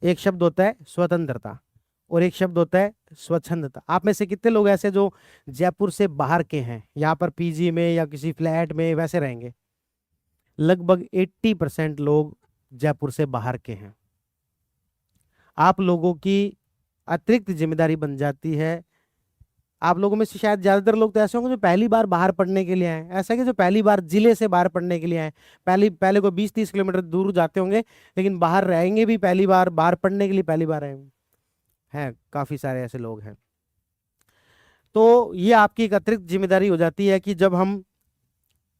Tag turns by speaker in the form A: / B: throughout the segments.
A: एक शब्द होता है स्वतंत्रता और एक शब्द होता है स्वच्छंदता। आप में से कितने लोग ऐसे जो जयपुर से बाहर के हैं, यहाँ पर पीजी में या किसी फ्लैट में वैसे रहेंगे? लगभग 80% लोग जयपुर से बाहर के हैं। आप लोगों की अतिरिक्त जिम्मेदारी बन जाती है। आप लोगों में से शायद ज्यादातर लोग तो ऐसे होंगे जो पहली बार बाहर पढ़ने के लिए आए, ऐसा कि जो पहली बार जिले से बाहर पढ़ने के लिए आए। पहले को 20-30 किलोमीटर दूर जाते होंगे, लेकिन बाहर रहेंगे भी पहली बार, बाहर पढ़ने के लिए पहली बार आए हैं। काफी सारे ऐसे लोग हैं। तो ये आपकी एक अतिरिक्त जिम्मेदारी हो जाती है कि जब हम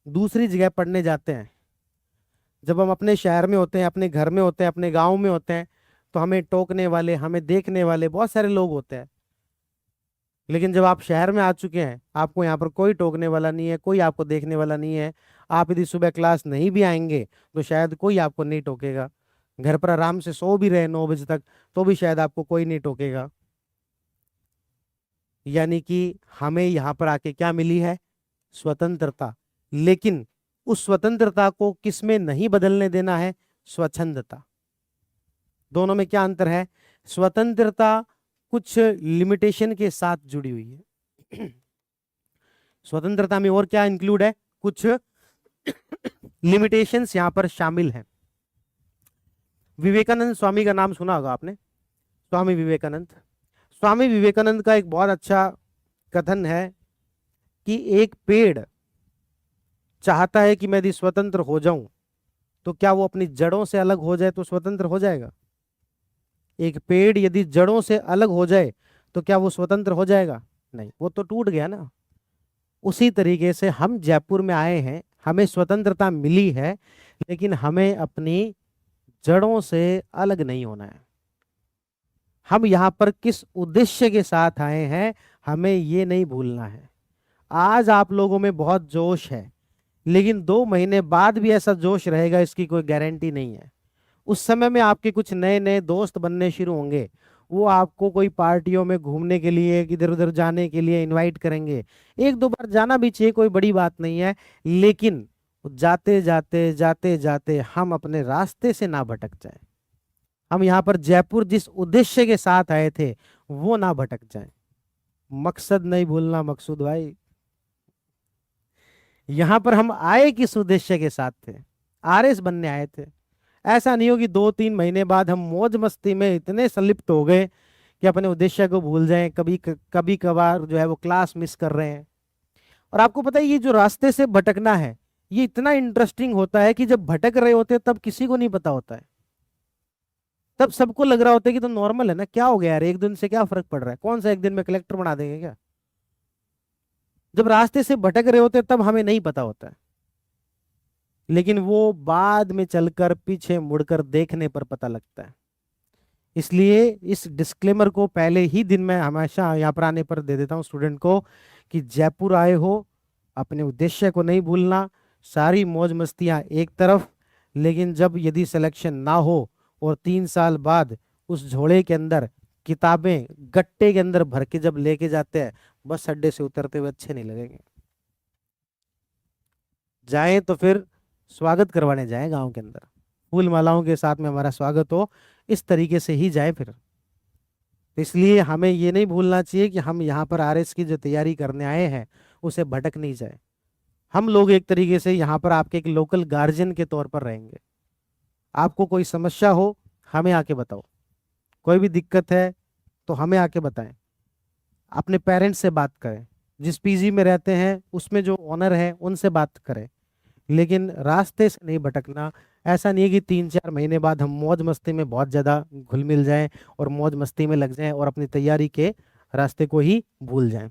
A: दूसरी जगह पढ़ने जाते हैं, जब हम अपने शहर में होते हैं, अपने घर में होते हैं, अपने गाँव में होते हैं, तो हमें टोकने वाले, हमें देखने वाले बहुत सारे लोग होते हैं। लेकिन जब आप शहर में आ चुके हैं, आपको यहाँ पर कोई टोकने वाला नहीं है, कोई आपको देखने वाला नहीं है। आप यदि सुबह क्लास नहीं भी आएंगे तो शायद कोई आपको नहीं टोकेगा। घर पर आराम से सो भी रहे 9 बजे तक तो भी शायद आपको कोई नहीं टोकेगा। यानी कि हमें यहाँ पर आके क्या मिली है? स्वतंत्रता। लेकिन उस स्वतंत्रता को किस में नहीं बदलने देना है? स्वच्छंदता। दोनों में क्या अंतर है? स्वतंत्रता कुछ लिमिटेशन के साथ जुड़ी हुई है। स्वतंत्रता में और क्या इंक्लूड है? कुछ लिमिटेशंस यहां पर शामिल हैं। विवेकानंद स्वामी का नाम सुना होगा आपने, स्वामी विवेकानंद। स्वामी विवेकानंद का एक बहुत अच्छा कथन है कि एक पेड़ चाहता है कि मैं यदि स्वतंत्र हो जाऊं तो क्या वो अपनी जड़ों से अलग हो जाए तो स्वतंत्र हो जाएगा? एक पेड़ यदि जड़ों से अलग हो जाए तो क्या वो स्वतंत्र हो जाएगा? नहीं, वो तो टूट गया ना। उसी तरीके से हम जयपुर में आए हैं, हमें स्वतंत्रता मिली है, लेकिन हमें अपनी जड़ों से अलग नहीं होना है। हम यहाँ पर किस उद्देश्य के साथ आए हैं, हमें ये नहीं भूलना है। आज आप लोगों में बहुत जोश है, लेकिन 2 महीने बाद भी ऐसा जोश रहेगा इसकी कोई गारंटी नहीं है। उस समय में आपके कुछ नए नए दोस्त बनने शुरू होंगे। वो आपको कोई पार्टियों में घूमने के लिए, इधर उधर जाने के लिए इनवाइट करेंगे। 1-2 बार जाना भी चाहिए, कोई बड़ी बात नहीं है। लेकिन जाते जाते जाते जाते हम अपने रास्ते से ना भटक जाए। हम यहाँ पर जयपुर जिस उद्देश्य के साथ आए थे वो ना भटक जाए। मकसद नहीं भूलना मकसूद भाई। यहाँ पर हम आए किस उद्देश्य के साथ थे? आरएस बनने आए थे। ऐसा नहीं हो कि 2-3 महीने बाद हम मौज मस्ती में इतने संलिप्त हो गए कि अपने उद्देश्य को भूल जाएं। कभी कभार जो है वो क्लास मिस कर रहे हैं। और आपको पता है ये जो रास्ते से भटकना है ये इतना इंटरेस्टिंग होता है कि जब भटक रहे होते हैं तब किसी को नहीं पता होता है। तब सबको लग रहा होता है कि तो नॉर्मल है ना, क्या हो गया यार, एक दिन से क्या फर्क पड़ रहा है, कौन सा एक दिन में कलेक्टर बना देंगे क्या। जब रास्ते से भटक रहे होते हैं तब हमें नहीं पता होता है, लेकिन वो बाद में चलकर पीछे मुड़कर देखने पर पता लगता है। इसलिए इस डिस्क्लेमर को पहले ही दिन में हमेशा यहाँ पर आने पर दे देता हूँ स्टूडेंट को कि जयपुर आए हो, अपने उद्देश्य को नहीं भूलना। सारी मौज मस्तियाँ एक तरफ, लेकिन जब यदि सिलेक्शन ना हो और 3 साल बाद उस झोले के अंदर किताबें गट्टे के अंदर भर के जब लेके जाते हैं, बस अड्डे से उतरते हुए अच्छे नहीं लगेंगे। जाएं तो फिर स्वागत करवाने जाएं गांव के अंदर, फूल मालाओं के साथ में हमारा स्वागत हो, इस तरीके से ही जाए फिर। तो इसलिए हमें ये नहीं भूलना चाहिए कि हम यहाँ पर आरएस की जो तैयारी करने आए हैं उसे भटक नहीं जाए। हम लोग एक तरीके से यहाँ पर आपके एक लोकल गार्जियन के तौर पर रहेंगे। आपको कोई समस्या हो हमें आके बताओ, कोई भी दिक्कत है तो हमें आके बताएं। अपने पेरेंट्स से बात करें, जिस पीजी में रहते हैं उसमें जो ओनर है उनसे बात करें, लेकिन रास्ते से नहीं भटकना। ऐसा नहीं है कि 3-4 महीने बाद हम मौज मस्ती में बहुत ज़्यादा घुल मिल जाएं और मौज मस्ती में लग जाएं और अपनी तैयारी के रास्ते को ही भूल जाएं।